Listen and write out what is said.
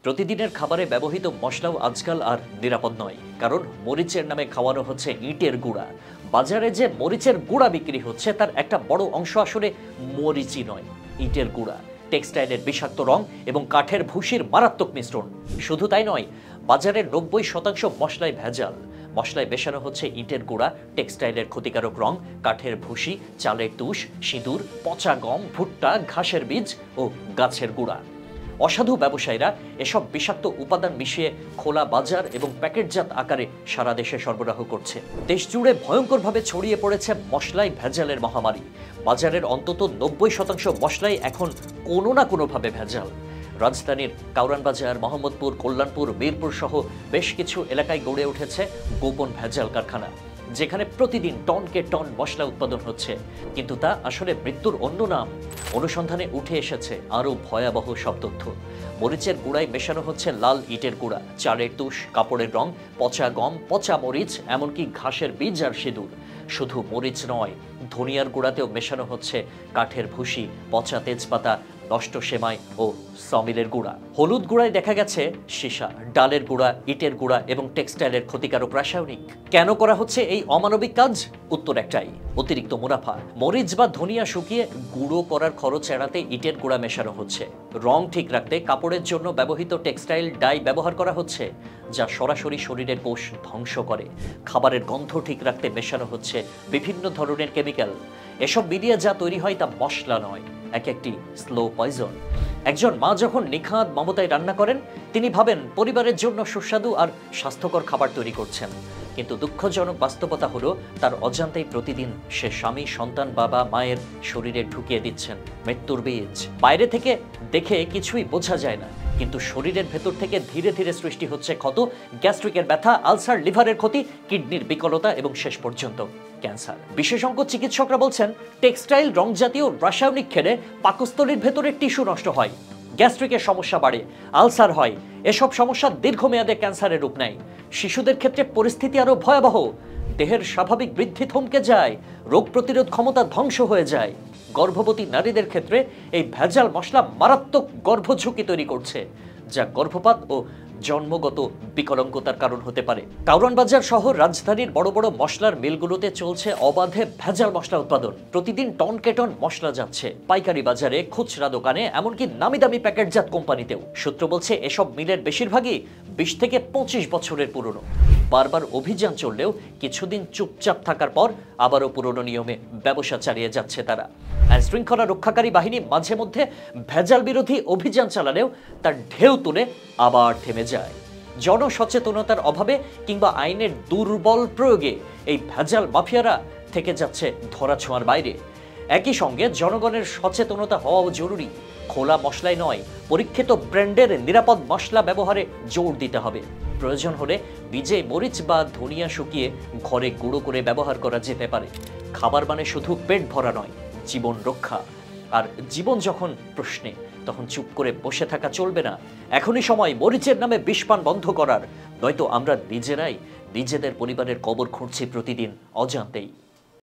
প্রতিদিনের খাবারে ব্যবহৃত মশলাও আজকাল আর নিরাপদ নয়, কারণ মরিচের নামে খাওয়ানো হচ্ছে ইটের গুঁড়া। বাজারে যে মরিচের গুঁড়া বিক্রি হচ্ছে তার একটা বড় অংশ আসলে মরিচই নয়, ইটের গুঁড়া, টেক্সটাইলের বিষাক্ত রং এবং কাঠের ভুসির মারাত্মক মিশ্রণ। শুধু তাই নয়, বাজারের 90% মশলায় ভেজাল। মশলায় মেশানো হচ্ছে ইটের গুঁড়া, টেক্সটাইলের ক্ষতিকারক রং, কাঠের ভুসি, চালের তুষ, সিঁদুর, পচা গম, ভুট্টা, ঘাসের বীজ ও গাছের গুঁড়া। অসাধু ব্যবসায়ীরা এসব বিষাক্ত উপাদান মিশিয়ে খোলা বাজার এবং প্যাকেটজাত আকারে সারা দেশে সরবরাহ করছে। দেশ জুড়ে ভয়ঙ্করভাবে ছড়িয়ে পড়েছে মশলায় ভেজালের মহামারী। বাজারের অন্তত 90% মশলাই এখন কোনো না কোনোভাবে ভেজাল। রাজধানীর কাউরান বাজার, মোহাম্মদপুর, কল্যাণপুর, মিরপুর সহ বেশ কিছু এলাকায় গড়ে উঠেছে গোপন ভেজাল কারখানা, যেখানে প্রতিদিন টনকে টন মশলা উৎপাদন হচ্ছে। কিন্তু তা আসলে মৃত্যুর অন্য নাম। অনুসন্ধানে উঠে এসেছে আরও ভয়াবহ সব তথ্য। মরিচের গুঁড়ায় মেশানো হচ্ছে লাল ইটের গুঁড়া, চালের তুষ, কাপড়ের রং, পচা গম, পচা মরিচ, এমনকি ঘাসের বীজ আর সিঁদুর। শুধু মরিচ নয়, ধনিয়ার গুঁড়াতেও মেশানো হচ্ছে কাঠের ভুসি, পচা তেজপাতা, নষ্ট সেমাই ও সমিলের গুঁড়া। হলুদ গুঁড়ায় দেখা গেছে সীসা, ডালের গুঁড়া, ইটের গুঁড়া এবং টেক্সটাইলের ক্ষতিকারক রাসায়নিক। কেন করা হচ্ছে এই অমানবিক কাজ? উত্তর একটাই, অতিরিক্ত মুনাফা। মরিচ বা ধনিয়া শুকিয়ে গুঁড়ো করার খরচ এড়াতে ইটের গুঁড়া মেশানো হচ্ছে। রং ঠিক রাখতে কাপড়ের জন্য ব্যবহৃত টেক্সটাইল ডাই ব্যবহার করা হচ্ছে, যা সরাসরি শরীরের কোষ ধ্বংস করে। খাবারের গন্ধ ঠিক রাখতে মেশানো হচ্ছে বিভিন্ন ধরনের কেমিক্যাল। এসব মিলিয়ে যা তৈরি হয় তা মশলা নয়, এক একটি স্লো পয়জন। একজন মা যখন নিখাদ মমতায় রান্না করেন, তিনি ভাবেন পরিবারের জন্য সুস্বাদু আর স্বাস্থ্যকর খাবার তৈরি করছেন। কিন্তু দুঃখজনক বাস্তবতা হলো, তার অজান্তেই প্রতিদিন সে স্বামী, সন্তান, বাবা, মায়ের শরীরে ঢুকিয়ে দিচ্ছেন মৃত্যুর বীজ। বাইরে থেকে দেখে কিছুই বোঝা যায় না, কিন্তু শরীরের ভেতর থেকে ধীরে ধীরে সৃষ্টি হচ্ছে ক্ষত, গ্যাস্ট্রিকের ব্যথা, আলসার, লিভারের ক্ষতি, কিডনির বিকলতা এবং শেষ পর্যন্ত ক্যান্সার। বিশেষজ্ঞ চিকিৎসকরা বলছেন, টেক্সটাইল রং জাতীয় রাসায়নিক খেলে পাকস্থলীর ভেতরে টিস্যু নষ্ট হয়, গ্যাস্ট্রিকের সমস্যা বাড়ে, আলসার হয়। এসব সমস্যা দীর্ঘমেয়াদে ক্যান্সারের রূপ নেয়। শিশুদের ক্ষেত্রে পরিস্থিতি আরো ভয়াবহ। দেহের স্বাভাবিক বৃদ্ধি থমকে যায়, রোগ প্রতিরোধ ক্ষমতা ধ্বংস হয়ে যায়। গর্ভবতী নারীদের ক্ষেত্রে এই ভেজাল মশলা মারাত্মক গর্ভঝুঁকি তৈরি করছে, যা গর্ভপাত ও জন্মগত বিকলাঙ্গতার কারণ হতে পারে। কাউরান বাজার সহ রাজধানীর বড় বড় মশলার মিলগুলোতে চলছে অবাধে ভেজাল মশলা উৎপাদন। প্রতিদিন টনকে টন মশলা যাচ্ছে পাইকারি বাজারে, খুচরা দোকানে, এমনকি নামি দামি প্যাকেটজাত কোম্পানিতেও। সূত্র বলছে, এসব মিলের বেশিরভাগই 20 থেকে 25 বছরের পুরনো। বারবার অভিযান চললেও কিছুদিন চুপচাপ থাকার পর আবারও পুরনো নিয়মে ব্যবসা চালিয়ে যাচ্ছে তারা। আইন শৃঙ্খলা রক্ষাকারী বাহিনী মাঝে মধ্যে ভেজাল বিরোধী অভিযান চালালেও তার ঢেউ তুলে আবার থেমে যায়। জনসচেতনতার অভাবে কিংবা আইনের দুর্বল প্রয়োগে এই ভেজাল মাফিয়ারা থেকে যাচ্ছে ধরাছোঁয়ার বাইরে। একই সঙ্গে জনগণের সচেতনতা হওয়াও জরুরি। খোলা মশলাই নয়, পরীক্ষিত ব্র্যান্ডের নিরাপদ মশলা ব্যবহারে জোর দিতে হবে। প্রয়োজন হলে বীজে মরিচ বা ধনিয়া শুকিয়ে ঘরে গুঁড়ো করে ব্যবহার করা যেতে পারে। খাবার মানে শুধু পেট ভরা নয়, জীবন রক্ষা। আর জীবন যখন প্রশ্নে, তখন চুপ করে বসে থাকা চলবে না। এখনই সময় মরিচের নামে বিষপান বন্ধ করার, নয়তো আমরা নিজেরাই নিজেদের পরিবারের কবর খুঁড়ছি প্রতিদিন অজান্তেই।